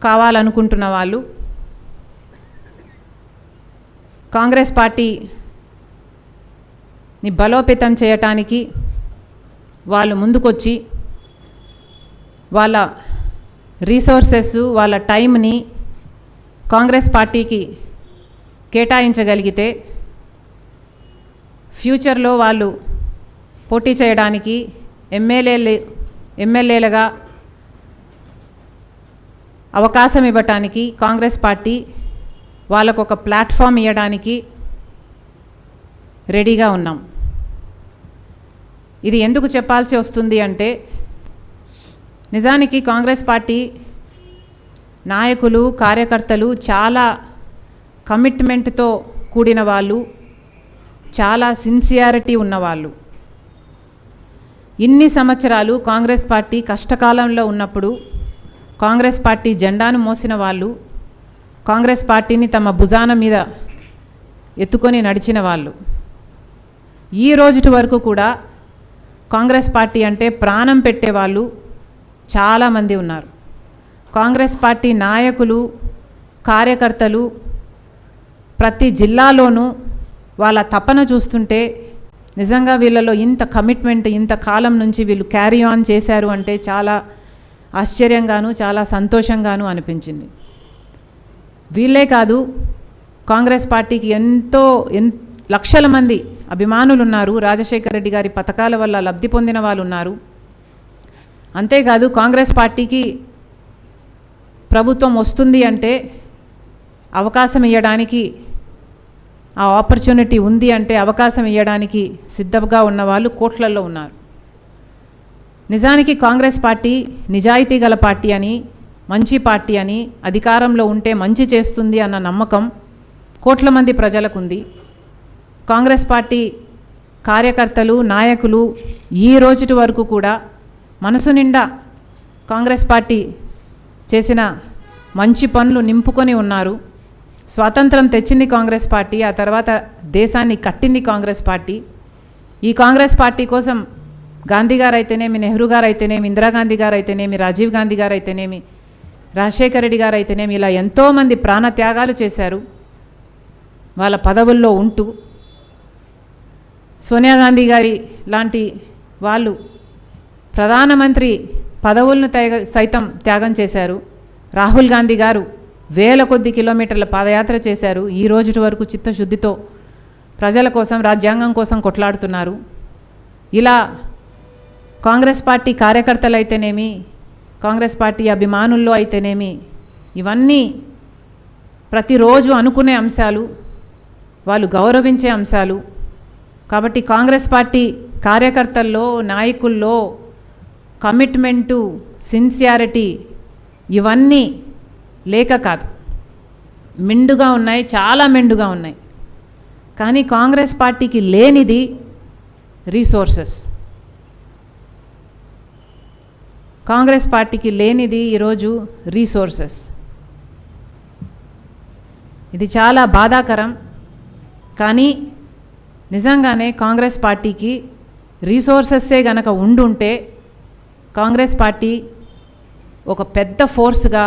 కావాలనుకుంటున్న వాళ్ళు కాంగ్రెస్ పార్టీని బలోపేతం చేయటానికి వాళ్ళు ముందుకొచ్చి వాళ్ళ రీసోర్సెస్ వాళ్ళ టైంని కాంగ్రెస్ పార్టీకి కేటాయించగలిగితే ఫ్యూచర్లో వాళ్ళు పోటీ చేయడానికి ఎమ్మెల్యేలుగా అవకాశం ఇవ్వటానికి కాంగ్రెస్ పార్టీ వాళ్ళకు ఒక ప్లాట్ఫామ్ ఇవ్వడానికి రెడీగా ఉన్నాం. ఇది ఎందుకు చెప్పాల్సి వస్తుంది అంటే నిజానికి కాంగ్రెస్ పార్టీ నాయకులు కార్యకర్తలు చాలా కమిట్మెంట్తో కూడిన వాళ్ళు, చాలా సిన్సియారిటీ ఉన్నవాళ్ళు. ఇన్ని సంవత్సరాలు కాంగ్రెస్ పార్టీ కష్టకాలంలో ఉన్నప్పుడు కాంగ్రెస్ పార్టీ జెండాను మోసిన వాళ్ళు, కాంగ్రెస్ పార్టీని తమ భుజాన మీద ఎత్తుకొని నడిచిన వాళ్ళు. ఈ రోజుటి వరకు కూడా కాంగ్రెస్ పార్టీ అంటే ప్రాణం పెట్టేవాళ్ళు చాలామంది ఉన్నారు. కాంగ్రెస్ పార్టీ నాయకులు కార్యకర్తలు ప్రతి జిల్లాలోనూ వాళ్ళ తపన చూస్తుంటే నిజంగా వీళ్ళలో ఇంత కమిట్మెంట్ ఇంత కాలం నుంచి వీళ్ళు క్యారీ ఆన్ చేశారు అంటే చాలా ఆశ్చర్యంగాను చాలా సంతోషంగాను అనిపించింది. వీళ్ళే కాదు, కాంగ్రెస్ పార్టీకి లక్షల మంది అభిమానులు ఉన్నారు. రాజశేఖర రెడ్డి గారి పథకాల వల్ల లబ్ధి పొందిన వాళ్ళు ఉన్నారు. అంతేకాదు కాంగ్రెస్ పార్టీకి ప్రభుత్వం వస్తుంది అంటే అవకాశం ఇవ్వడానికి, ఆ ఆపర్చునిటీ ఉంది అంటే అవకాశం ఇవ్వడానికి సిద్ధంగా ఉన్నవాళ్ళు కోట్లల్లో ఉన్నారు. నిజానికి కాంగ్రెస్ పార్టీ నిజాయితీ గల పార్టీ అని, మంచి పార్టీ అని, అధికారంలో ఉంటే మంచి చేస్తుంది అన్న నమ్మకం కోట్ల మంది ప్రజలకు ఉంది. కాంగ్రెస్ పార్టీ కార్యకర్తలు నాయకులు ఈ రోజుటి వరకు కూడా మనసు నిండా కాంగ్రెస్ పార్టీ చేసిన మంచి పనులు నింపుకొని ఉన్నారు. స్వాతంత్రం తెచ్చింది కాంగ్రెస్ పార్టీ, ఆ తర్వాత దేశాన్ని కట్టింది కాంగ్రెస్ పార్టీ. ఈ కాంగ్రెస్ పార్టీ కోసం గాంధీ గారు అయితేనేమి, నెహ్రూ గారు అయితేనేమి, ఇందిరాగాంధీ గారు అయితేనేమి, రాజీవ్ గాంధీ గారు అయితేనేమి, రాజశేఖర రెడ్డి గారు అయితేనేమి, ఇలా ఎంతోమంది ప్రాణత్యాగాలు చేశారు వాళ్ళ పదవుల్లో ఉంటూ. సోనియా గాంధీ గారి లాంటి వాళ్ళు ప్రధానమంత్రి పదవులను సైతం త్యాగం చేశారు. రాహుల్ గాంధీ గారు వేల కొద్ది కిలోమీటర్ల పాదయాత్ర చేశారు. ఈ రోజు వరకు చిత్తశుద్ధితో ప్రజల కోసం, రాజ్యాంగం కోసం కొట్లాడుతున్నారు. ఇలా కాంగ్రెస్ పార్టీ కార్యకర్తలు అయితేనేమి, కాంగ్రెస్ పార్టీ అభిమానుల్లో అయితేనేమి, ఇవన్నీ ప్రతిరోజు అనుకునే అంశాలు, వాళ్ళు గౌరవించే అంశాలు. కాబట్టి కాంగ్రెస్ పార్టీ కార్యకర్తల్లో నాయకుల్లో కమిట్మెంటు, సిన్సియారిటీ ఇవన్నీ లేక కాదు, మెండుగా ఉన్నాయి, చాలా మెండుగా ఉన్నాయి. కానీ కాంగ్రెస్ పార్టీకి లేనిది రీసోర్సెస్. కాంగ్రెస్ పార్టీకి లేనిది ఈరోజు రీసోర్సెస్. ఇది చాలా బాధాకరం. కానీ నిజంగానే కాంగ్రెస్ పార్టీకి రీసోర్సెస్సే గనక ఉండుంటే కాంగ్రెస్ పార్టీ ఒక పెద్ద ఫోర్స్గా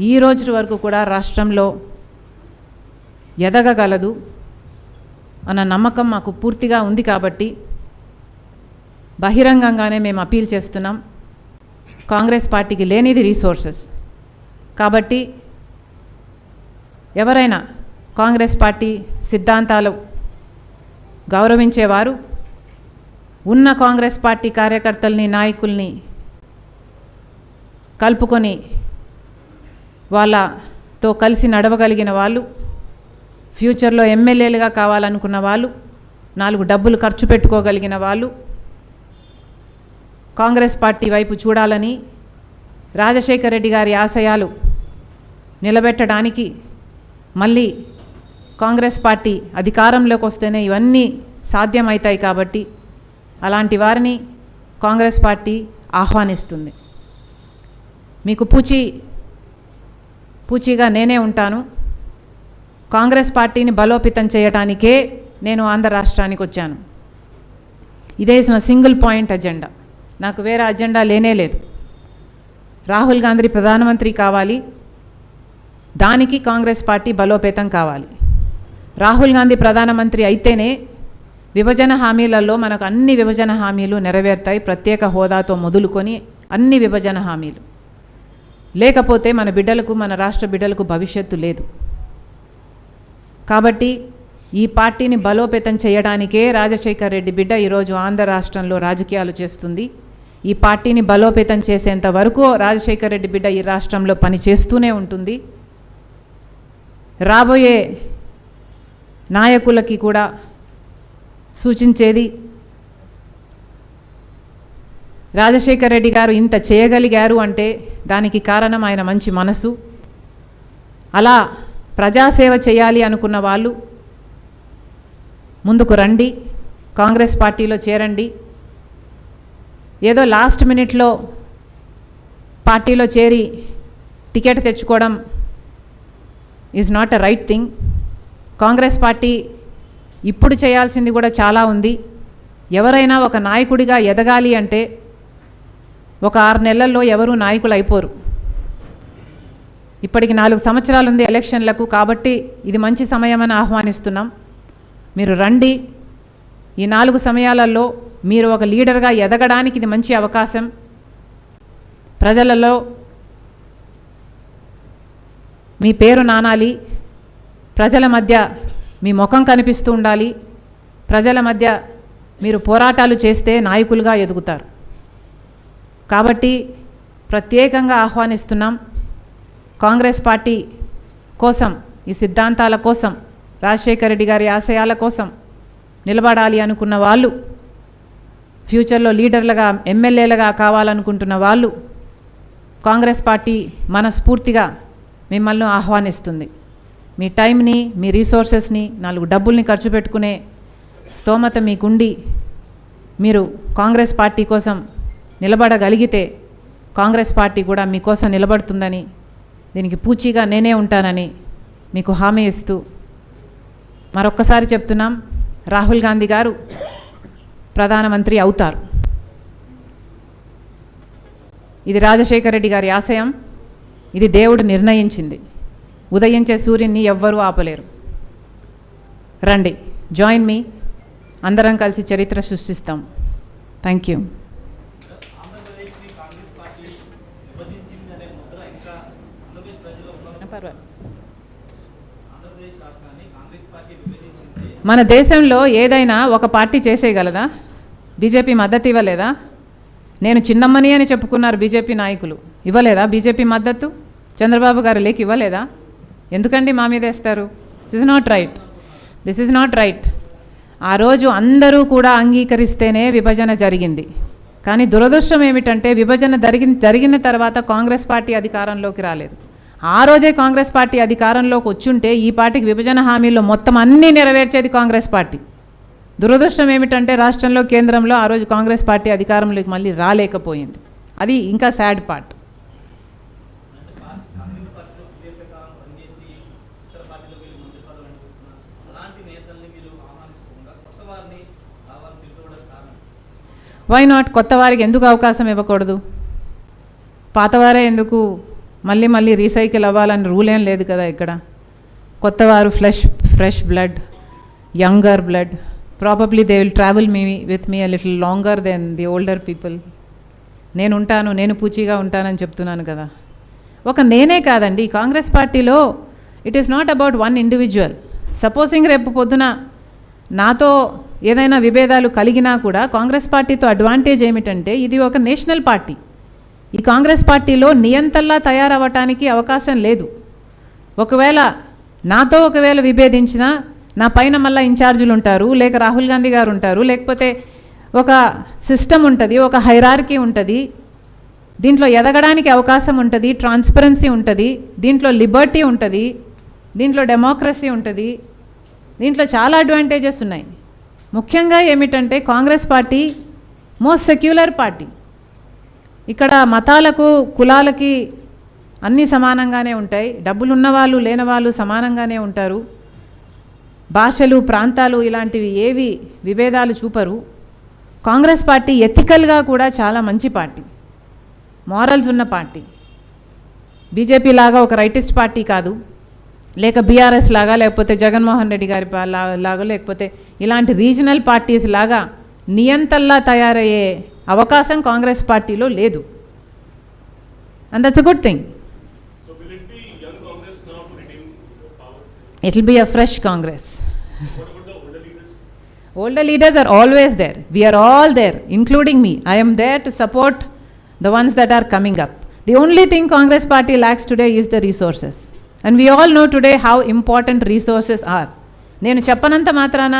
ఈ రోజు వరకు కూడా రాష్ట్రంలో ఎదగగలదు అన్న నమ్మకం మాకు పూర్తిగా ఉంది. కాబట్టి బహిరంగంగానే మేము అపీల్ చేస్తున్నాం, కాంగ్రెస్ పార్టీకి లేనిది రీసోర్సెస్. కాబట్టి ఎవరైనా కాంగ్రెస్ పార్టీ సిద్ధాంతాలు గౌరవించేవారు ఉన్న కాంగ్రెస్ పార్టీ కార్యకర్తల్ని, నాయకుల్ని కలుపుకొని వాళ్ళతో కలిసి నడవగలిగిన వాళ్ళు, ఫ్యూచర్లో ఎమ్మెల్యేలుగా కావాలనుకున్న వాళ్ళు, 4 డబ్బులు ఖర్చు పెట్టుకోగలిగిన వాళ్ళు కాంగ్రెస్ పార్టీ వైపు చూడాలని, రాజశేఖర రెడ్డి గారి ఆశయాలు నిలబెట్టడానికి మళ్ళీ కాంగ్రెస్ పార్టీ అధికారంలోకి వస్తేనే ఇవన్నీ సాధ్యమవుతాయి. కాబట్టి అలాంటి వారిని కాంగ్రెస్ పార్టీ ఆహ్వానిస్తుంది. మీకు పూచీగా నేనే ఉంటాను. కాంగ్రెస్ పార్టీని బలోపేతం చేయడానికే నేను ఆంధ్ర రాష్ట్రానికి వచ్చాను. ఇదే సింగిల్ పాయింట్ అజెండా, నాకు వేరే అజెండా లేనే లేదు. రాహుల్ గాంధీ ప్రధానమంత్రి కావాలి, దానికి కాంగ్రెస్ పార్టీ బలోపేతం కావాలి. రాహుల్ గాంధీ ప్రధానమంత్రి అయితేనే విభజన హామీలలో మనకు అన్ని విభజన హామీలు నెరవేరుతాయి. ప్రత్యేక హోదాతో మొదలుకొని అన్ని విభజన హామీలు. లేకపోతే మన బిడ్డలకు, మన రాష్ట్ర బిడ్డలకు భవిష్యత్తు లేదు. కాబట్టి ఈ పార్టీని బలోపేతం చేయడానికే రాజశేఖర్ రెడ్డి బిడ్డ ఈరోజు ఆంధ్ర రాష్ట్రంలో రాజకీయాలు చేస్తుంది. ఈ పార్టీని బలోపేతం చేసేంత వరకు రాజశేఖర్ రెడ్డి బిడ్డ ఈ రాష్ట్రంలో పని చేస్తూనే ఉంటుంది. రాబోయే నాయకులకి కూడా సూచించేది, రాజశేఖర్ రెడ్డి గారు ఇంత చేయగలిగారు అంటే దానికి కారణం ఆయన మంచి మనసు. అలా ప్రజాసేవ చేయాలి అనుకున్న వాళ్ళు ముందుకు రండి, కాంగ్రెస్ పార్టీలో చేరండి. ఏదో లాస్ట్ మినిట్లో పార్టీలో చేరి టికెట్ తెచ్చుకోవడం is not a right thing. Congress party ఇప్పుడు చేయాల్సింది కూడా చాలా ఉంది. ఎవరైనా ఒక నాయకుడిగా ఎదగాలి అంటే ఒక 6 నెలల్లో ఎవరూ నాయకులు అయిపోరు. ఇప్పటికి 4 సంవత్సరాలు ఉంది ఎలక్షన్లకు. కాబట్టి ఇది మంచి సమయమని ఆహ్వానిస్తున్నాం. మీరు రండి. ఈ 4 సమయాలలో మీరు ఒక లీడర్గా ఎదగడానికి ఇది మంచి అవకాశం. ప్రజలలో మీ పేరు నానాలి, ప్రజల మధ్య మీ ముఖం కనిపిస్తూ ఉండాలి. ప్రజల మధ్య మీరు పోరాటాలు చేస్తే నాయకులుగా ఎదుగుతారు. కాబట్టి ప్రత్యేకంగా ఆహ్వానిస్తున్నాం. కాంగ్రెస్ పార్టీ కోసం, ఈ సిద్ధాంతాల కోసం, రాజశేఖర్ రెడ్డి గారి ఆశయాల కోసం నిలబడాలి అనుకున్న వాళ్ళు, ఫ్యూచర్లో లీడర్లుగా, ఎమ్మెల్యేలుగా కావాలనుకుంటున్న వాళ్ళు, కాంగ్రెస్ పార్టీ మనస్ఫూర్తిగా మిమ్మల్ని ఆహ్వానిస్తుంది. మీ టైంని, మీ రీసోర్సెస్ని, 4 డబ్బుల్ని ఖర్చు పెట్టుకునే స్తోమత మీకుండి మీరు కాంగ్రెస్ పార్టీ కోసం నిలబడగలిగితే కాంగ్రెస్ పార్టీ కూడా మీకోసం నిలబడుతుందని, దీనికి పూచీగా నేనే ఉంటానని మీకు హామీ ఇస్తూ మరొక్కసారి చెప్తున్నాం, రాహుల్ గాంధీ గారు ప్రధానమంత్రి అవుతారు. ఇది రాజశేఖర్ రెడ్డి గారి ఆశయం. ఇది దేవుడు నిర్ణయించింది. ఉదయించే సూర్యుని ఎవ్వరూ ఆపలేరు. రండి, జాయిన్ మీ. అందరం కలిసి చరిత్ర సృష్టిస్తాం. Thank you. మన దేశంలో ఏదైనా ఒక పార్టీ చేసేయగలదా? బీజేపీ మద్దతు ఇవ్వలేదా? నేను చిన్నమ్మని అని చెప్పుకున్నారు బీజేపీ నాయకులు. ఇవ్వలేదా బీజేపీ మద్దతు? చంద్రబాబు గారు లేక ఇవ్వలేదా? ఎందుకండి మా మీద వేస్తారు? This is not right. This is not right. ఆ రోజు అందరూ కూడా అంగీకరిస్తేనే విభజన జరిగింది. కానీ దురదృష్టం ఏమిటంటే విభజన జరిగిన తర్వాత కాంగ్రెస్ పార్టీ అధికారంలోకి రాలేదు. ఆ రోజే కాంగ్రెస్ పార్టీ అధికారంలోకి వచ్చుంటే ఈ పార్టీకి విభజన హామీల్లో మొత్తం అన్నీ నెరవేర్చేది కాంగ్రెస్ పార్టీ. దురదృష్టం ఏమిటంటే రాష్ట్రంలో, కేంద్రంలో ఆ రోజు కాంగ్రెస్ పార్టీ అధికారంలోకి మళ్ళీ రాలేకపోయింది. అది ఇంకా సాడ్ పార్ట్. Why not? కొత్త వారికి ఎందుకు అవకాశం ఇవ్వకూడదు? పాతవారే ఎందుకు మళ్ళీ మళ్ళీ రీసైకిల్ అవ్వాలని రూల్ ఏం లేదు కదా ఇక్కడ. కొత్తవారు fresh blood, younger blood, probably they will travel with me a little longer than the older people. నేను పూచీగా ఉంటానని చెప్తున్నాను కదా. నేనే కాదండి, కాంగ్రెస్ పార్టీలో it is not about one individual. Supposing రేపు పొద్దున నాతో ఏదైనా విభేదాలు కలిగినా కూడా కాంగ్రెస్ పార్టీతో అడ్వాంటేజ్ ఏమిటంటే ఇది ఒక నేషనల్ పార్టీ. ఈ కాంగ్రెస్ పార్టీలో నియంతల్లా తయారవ్వటానికి అవకాశం లేదు. నాతో ఒకవేళ విభేదించినా నా పైన మళ్ళీ ఇన్ఛార్జీలు ఉంటారు, లేక రాహుల్ గాంధీ గారు ఉంటారు, లేకపోతే ఒక సిస్టమ్ ఉంటుంది, ఒక హైరార్కీ ఉంటుంది. దీంట్లో ఎదగడానికి అవకాశం ఉంటుంది, ట్రాన్స్పరెన్సీ ఉంటుంది, దీంట్లో లిబర్టీ ఉంటుంది, దీంట్లో డెమోక్రసీ ఉంటుంది, దీంట్లో చాలా అడ్వాంటేజెస్ ఉన్నాయి. ముఖ్యంగా ఏమిటంటే Congress party most secular party. ఇక్కడ మతాలకు, కులాలకి అన్నీ సమానంగానే ఉంటాయి. డబ్బులు ఉన్నవాళ్ళు, లేనివాళ్ళు సమానంగానే ఉంటారు. భాషలు, ప్రాంతాలు ఇలాంటివి ఏవి విభేదాలు చూపరు. కాంగ్రెస్ పార్టీ ఎథికల్గా కూడా చాలా మంచి పార్టీ, మారల్స్ ఉన్న పార్టీ. బీజేపీ లాగా ఒక రైటిస్ట్ పార్టీ కాదు, లేక బీఆర్ఎస్ లాగా, లేకపోతే జగన్మోహన్ రెడ్డి గారి లాగా, లేకపోతే ఇలాంటి రీజనల్ పార్టీస్ లాగా నియంతల్లా తయారయ్యే అవకాశం కాంగ్రెస్ పార్టీలో లేదు. And that's a good thing. So will it be young Congress now to retain power? It will be a fresh Congress. What about the older leaders? Older leaders are always there. We are all there, including me. I am there to support the ones that are coming up. The only thing Congress party lacks today is the resources. And we all know today how important resources are. నేను చెప్పనంత మాత్రాన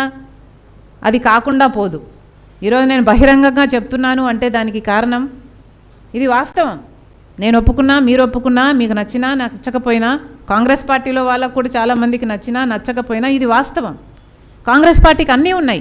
అది కాకుండా పోదు. ఈరోజు నేను బహిరంగంగా చెప్తున్నాను అంటే దానికి కారణం ఇది వాస్తవం. నేను ఒప్పుకున్నా, మీరు ఒప్పుకున్నా, మీకు నచ్చినా నచ్చకపోయినా, కాంగ్రెస్ పార్టీలో వాళ్ళకు కూడా చాలామందికి నచ్చినా నచ్చకపోయినా ఇది వాస్తవం. కాంగ్రెస్ పార్టీకి అన్నీ ఉన్నాయి.